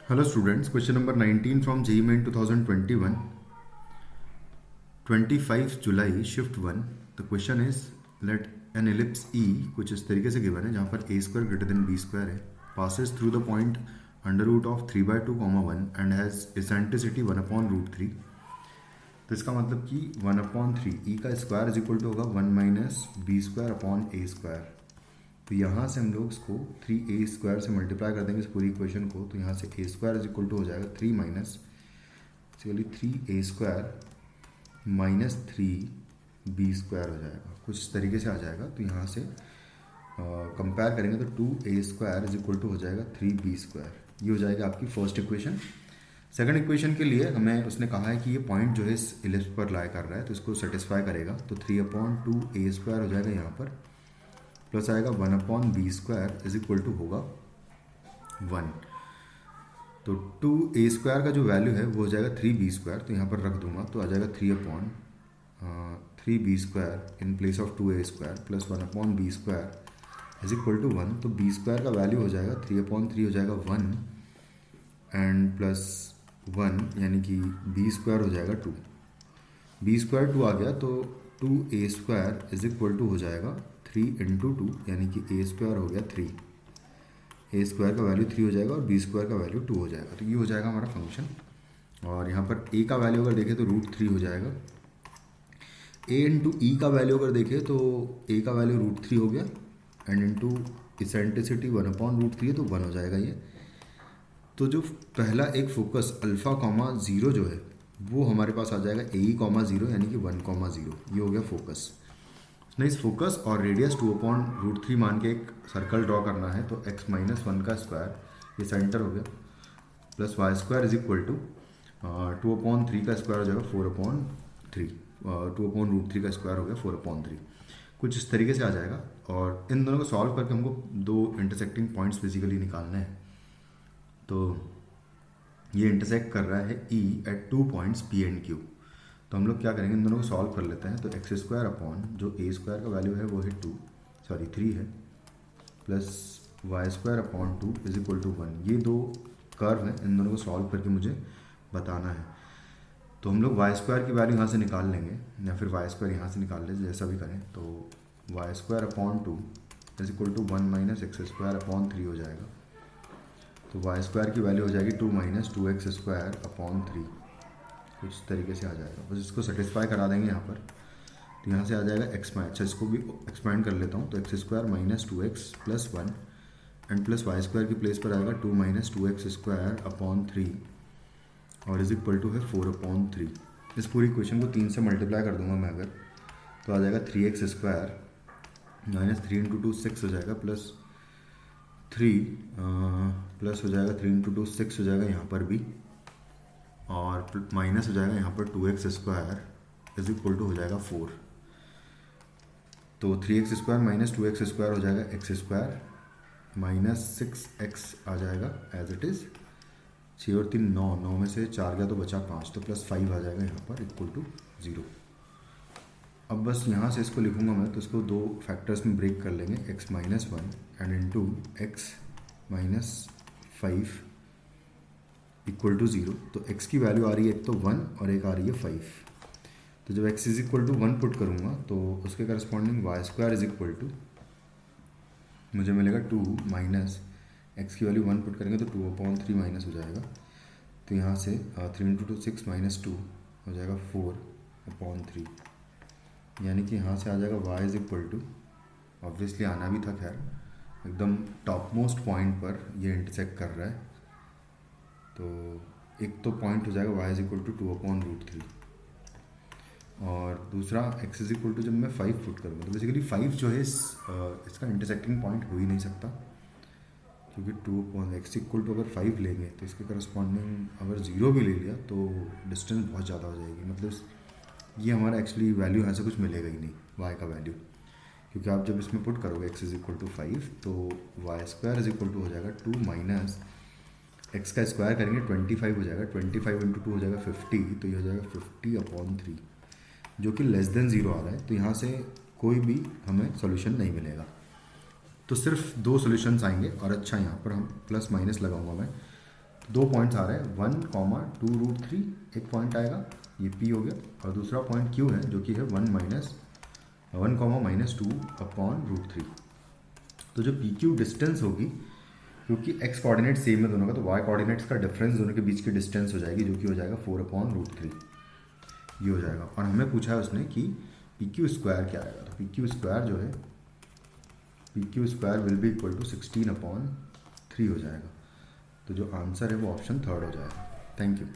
Hello students, question number 19 from JEE Main 2021, 25 July, shift 1. The question is, let an ellipse E, कुछ इस तरीके से given है जहाँ पर a square greater than b square है, passes through the point under root of 3/2, 1 and has eccentricity 1/√3. तो इसका मतलब कि 1/3 e का स्क्वायर इज इक्वल टू होगा 1 माइनस बी स्क्वायर अपॉन ए स्क्वायर. तो यहाँ से हम लोग इसको 3a² से मल्टीप्लाई कर देंगे इस पूरी इक्वेशन को. तो यहाँ से a square is equal to हो जाएगा 3 minus basically 3a² minus 3b² हो जाएगा, कुछ इस तरीके से आ जाएगा. तो यहाँ से कंपेयर करेंगे तो 2a² इज इक्वल टू हो जाएगा 3b². ये हो जाएगा आपकी फर्स्ट इक्वेशन. सेकंड इक्वेशन के लिए हमें उसने कहा है कि ये पॉइंट जो है इस इलिप्स पर लाई कर रहा है, तो इसको सेटिस्फाई करेगा. तो 3/2a² हो जाएगा यहाँ पर, प्लस आएगा 1/b² इज इक्वल टू होगा 1. तो 2a² का जो वैल्यू है वो हो जाएगा 3b². तो यहाँ पर रख दूंगा तो आ जाएगा 3/3b² in place of 2a² plus 1/b² is equal to 1. तो b² का वैल्यू हो जाएगा 3/3 हो जाएगा 1 एंड प्लस 1 यानी कि b² हो जाएगा 2. b² 2 आ गया तो 2a² इज इक्वल टू हो जाएगा 3 इंटू 2 यानी कि a² हो गया 3. a² का वैल्यू 3 हो जाएगा और b² का वैल्यू 2 हो जाएगा. तो ये हो जाएगा हमारा फंक्शन. और यहाँ पर a का वैल्यू अगर देखें तो √3 हो जाएगा. a इंटू ई का वैल्यू अगर देखें तो a का वैल्यू √3 हो गया एंड इंटू इसेंट्रिसिटी 1/√3 है तो 1 हो जाएगा ये. तो जो पहला एक फोकस अल्फ़ा कॉमा 0 जो है वो हमारे पास आ जाएगा AE,0 यानी कि 1,0. ये हो गया फोकस. नहीं, इस फोकस और रेडियस 2/√3 मान के एक सर्कल ड्रॉ करना है. तो x माइनस 1 का स्क्वायर ये सेंटर हो गया plus y² is equal to 2/3 का स्क्वायर हो जाएगा 4/3. 2/√3 का स्क्वायर हो गया 4/3. कुछ इस तरीके से आ जाएगा. और इन दोनों को सॉल्व करके हमको दो इंटरसेक्टिंग पॉइंट्स बेसिकली निकालने हैं. तो ये इंटरसेक्ट कर रहा है E at 2 points P and Q. तो हम लोग क्या करेंगे, इन दोनों को सॉल्व कर लेते हैं. तो x² अपॉन जो a² का वैल्यू है वो है 3 है plus y² upon 2 is equal to 1. ये दो कर्व हैं, इन दोनों को सॉल्व करके मुझे बताना है. तो हम लोग y² की वैल्यू यहाँ से निकाल लेंगे या फिर y² यहाँ से निकाल लें, जैसा भी करें. तो y² upon 2 is equal to 1 minus x² upon 3 हो जाएगा. तो y² की वैल्यू हो जाएगी 2 माइनस 2x² अपॉन 3. कुछ तरीके से आ जाएगा. बस इसको सेटिस्फाई करा देंगे यहाँ पर. तो यहाँ से आ जाएगा x माइनस, अच्छा इसको भी एक्सपेंड कर लेता हूँ. तो x² minus 2x plus 1 and plus y² की प्लेस पर आएगा 2 माइनस 2x² अपॉन 3 और इज इक्वल टू है 4/3. इस पूरी इक्वेशन को 3 से मल्टीप्लाई कर दूंगा मैं अगर, तो आ जाएगा 3x² माइनस 3 इंटू 2 6 हो जाएगा प्लस 3 प्लस हो जाएगा 3 इंटू 2 6 हो जाएगा यहाँ पर भी, और माइनस हो जाएगा यहाँ पर 2x² इज इक्वल टू हो जाएगा 4. तो 3x² माइनस 2x² हो जाएगा x² माइनस 6x आ जाएगा एज इट इज़. 6 और 3 9, 9 में से 4 गया तो बचा 5, तो प्लस 5 आ जाएगा यहाँ पर इक्वल टू 0. अब बस यहाँ से इसको लिखूँगा मैं, तो इसको दो फैक्टर्स में ब्रेक कर लेंगे, x minus 1 and into x minus 5 equal to 0. तो x की वैल्यू आ रही है एक तो 1 और एक आ रही है 5. तो जब x is equal to 1 put करूँगा तो उसके corresponding y² is equal to मुझे मिलेगा 2 माइनस x की वैल्यू 1 पुट करेंगे तो 2/3 माइनस हो जाएगा. तो यहाँ से 3 इंटू 2 6 माइनस 2 हो जाएगा 4/3. यानी कि यहाँ से आ जाएगा y is equal to, obviously आना भी था, खैर एकदम टॉप मोस्ट पॉइंट पर ये इंटरसेक्ट कर रहा है. तो एक तो पॉइंट हो जाएगा y इज इक्वल टू 2/√3 और दूसरा x इज इक्वल टू जब मैं 5 पुट करूँगा तो बेसिकली 5 जो है इसका इंटरसेक्टिंग पॉइंट हो ही नहीं सकता, क्योंकि 2x इक्वल टू अगर 5 लेंगे तो इसके करस्पॉन्डिंग अगर 0 भी ले लिया तो डिस्टेंस बहुत ज़्यादा हो जाएगी. मतलब ये हमारा एक्चुअली वैल्यू यहाँ से कुछ मिलेगा ही नहीं y का वैल्यू, क्योंकि आप जब इसमें पुट करोगे x इज इक्वल टू 5 तो y² इज इक्वल टू हो जाएगा 2 माइनस x का स्क्वायर करेंगे 25 हो जाएगा. 25 इंटू 2 हो जाएगा 50. तो ये हो जाएगा 50/3 जो कि लेस देन 0 आ रहा है. तो यहाँ से कोई भी हमें सोल्यूशन नहीं मिलेगा. तो सिर्फ दो सॉल्यूशंस आएंगे और अच्छा यहाँ पर हम प्लस माइनस लगाऊंगा मैं. दो पॉइंट्स आ रहे हैं 1,2√3 एक पॉइंट आएगा, ये P हो गया, और दूसरा पॉइंट Q है जो कि है 1,-2/√3। तो जो PQ डिस्टेंस होगी, क्योंकि x कोऑर्डिनेट सेम है दोनों का, तो y कोऑर्डिनेट्स का डिफरेंस दोनों के बीच की डिस्टेंस हो जाएगी, जो कि हो जाएगा 4/√3, ये हो जाएगा। और हमें पूछा है उसने कि PQ स्क्वायर क्या आएगा, तो PQ स्क्वायर जो है, PQ square will be equal to 16/3 हो जाएगा। तो जो आंसर है वो ऑप्शन 3 हो जाएगा। Thank you.